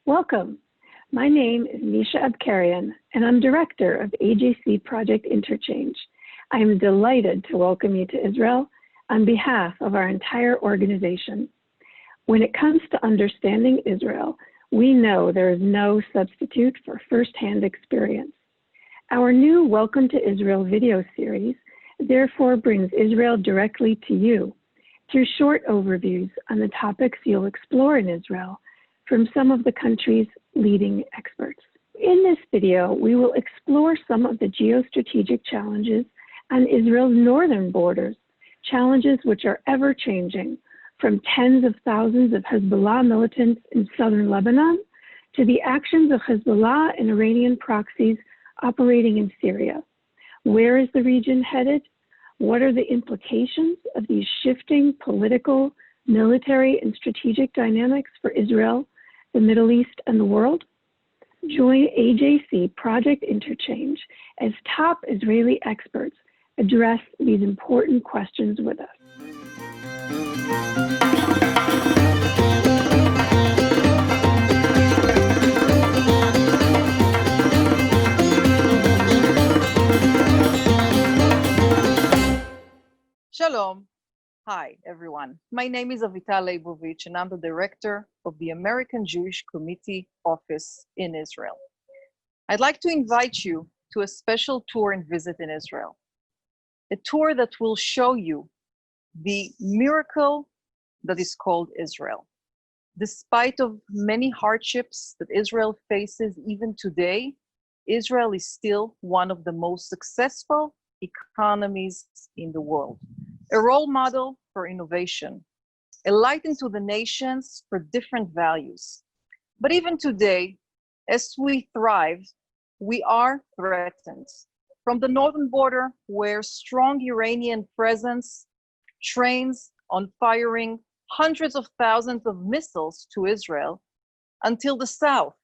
Welcome. My name is Nisha Abkarian, and I'm Director of AJC Project Interchange. I am delighted to welcome you to Israel on behalf of our entire organization. When it comes to understanding Israel, we know there is no substitute for firsthand experience. Our new Welcome to Israel video series therefore brings Israel directly to you through short overviews on the topics you'll explore in Israel from some of the country's leading experts. In this video, we will explore some of the geostrategic challenges on Israel's northern borders, challenges which are ever-changing, from tens of thousands of Hezbollah militants in southern Lebanon to the actions of Hezbollah and Iranian proxies operating in Syria. Where is the region headed? What are the implications of these shifting political, military, and strategic dynamics for Israel, the Middle East, and the world? Join AJC Project Interchange as top Israeli experts address these important questions with us. Shalom. Hi, everyone. My name is Avital Leibovich, and I'm the director of the American Jewish Committee Office in Israel. I'd like to invite you to a special tour and visit in Israel, a tour that will show you the miracle that is called Israel. Despite of many hardships that Israel faces even today, Israel is still one of the most successful economies in the world, a role model for innovation, a light into the nations for different values. But even today, as we thrive, we are threatened. From the northern border, where strong Iranian presence trains on firing hundreds of thousands of missiles to Israel, until the south,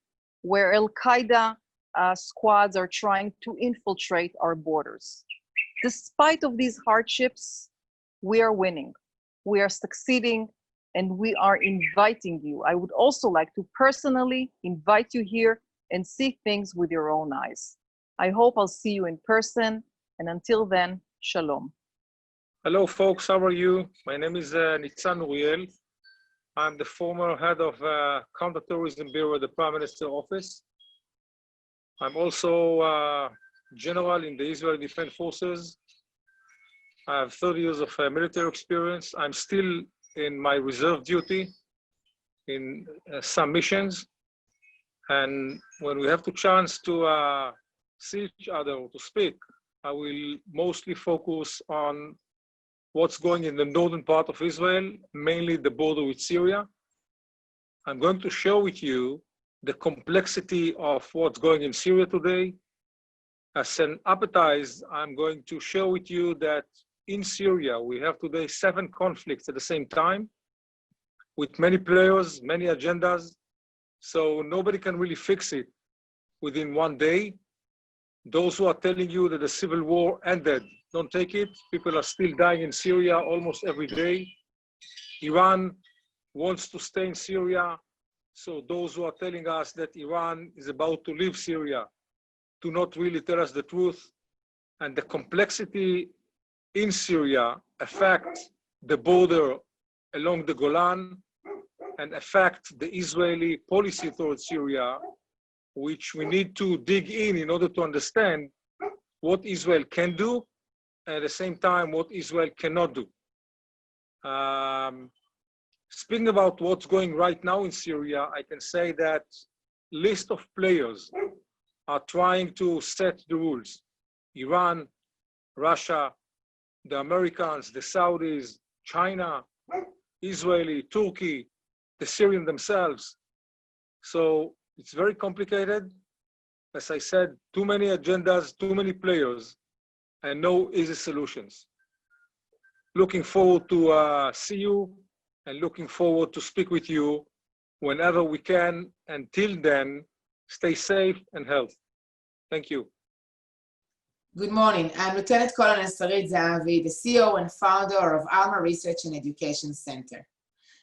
where Al-Qaeda squads are trying to infiltrate our borders. Despite of these hardships, we are winning, we are succeeding, and we are inviting you. I would also like to personally invite you here and see things with your own eyes. I hope I'll see you in person, and until then, shalom. Hello folks, how are you? My name is Nitzan Uriel. I'm the former head of Counterterrorism Bureau at the Prime Minister's Office. I'm also general in the Israeli Defense Forces. I have 30 years of military experience. I'm still in my reserve duty in some missions. And when we have the chance to see each other or to speak, I will mostly focus on what's going in the northern part of Israel, mainly the border with Syria. I'm going to share with you the complexity of what's going in Syria today. As an appetizer, I'm going to share with you that in Syria, we have today 7 conflicts at the same time with many players, many agendas. So nobody can really fix it within one day. Those who are telling you that the civil war ended, don't take it. People are still dying in Syria almost every day. Iran wants to stay in Syria. So those who are telling us that Iran is about to leave Syria do not really tell us the truth. And the complexity in Syria affect the border along the Golan and affect the Israeli policy towards Syria, which we need to dig in order to understand what Israel can do, and at the same time, what Israel cannot do. Speaking about what's going right now in Syria, I can say that list of players are trying to set the rules. Iran, Russia, the Americans, the Saudis, China, Israeli, Turkey, the Syrians themselves. So it's very complicated. As I said, too many agendas, too many players, and no easy solutions. Looking forward to see you and looking forward to speak with you whenever we can. Until then, stay safe and healthy. Thank you. Good morning. I'm Lieutenant Colonel Sarit Zahavi, the CEO and founder of Alma Research and Education Center.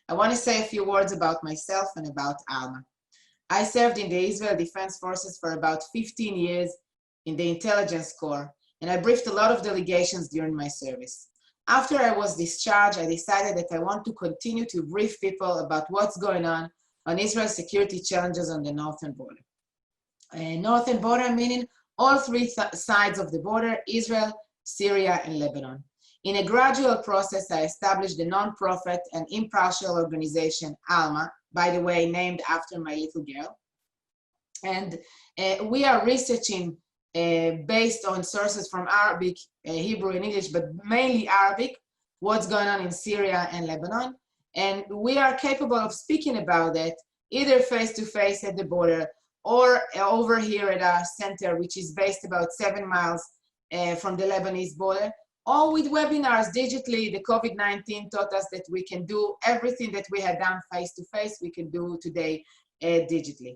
I want to say a few words about myself and about Alma. I served in the Israel Defense Forces for about 15 years in the intelligence corps, and I briefed a lot of delegations during my service. After I was discharged, I decided that I want to continue to brief people about what's going on Israel's security challenges on the northern border. Northern border meaning all three sides of the border, Israel, Syria, and Lebanon. In a gradual process, I established the non-profit and impartial organization, ALMA, by the way, named after my little girl. And we are researching based on sources from Arabic, Hebrew, and English, but mainly Arabic, what's going on in Syria and Lebanon. And we are capable of speaking about it either face-to-face at the border or over here at our center, which is based about 7 miles from the Lebanese border, or with webinars digitally. The COVID-19 taught us that we can do everything that we had done face-to-face, we can do today digitally.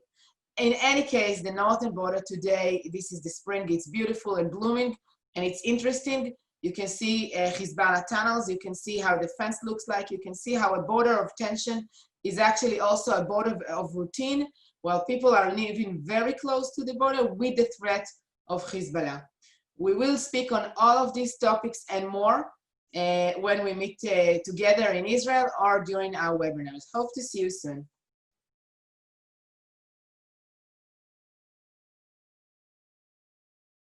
In any case, the northern border today, this is the spring, it's beautiful and blooming, and it's interesting. You can see Hezbollah tunnels, you can see how the fence looks like, you can see how a border of tension is actually also a border of routine, while people are living very close to the border with the threat of Hezbollah. We will speak on all of these topics and more when we meet together in Israel or during our webinars. Hope to see you soon.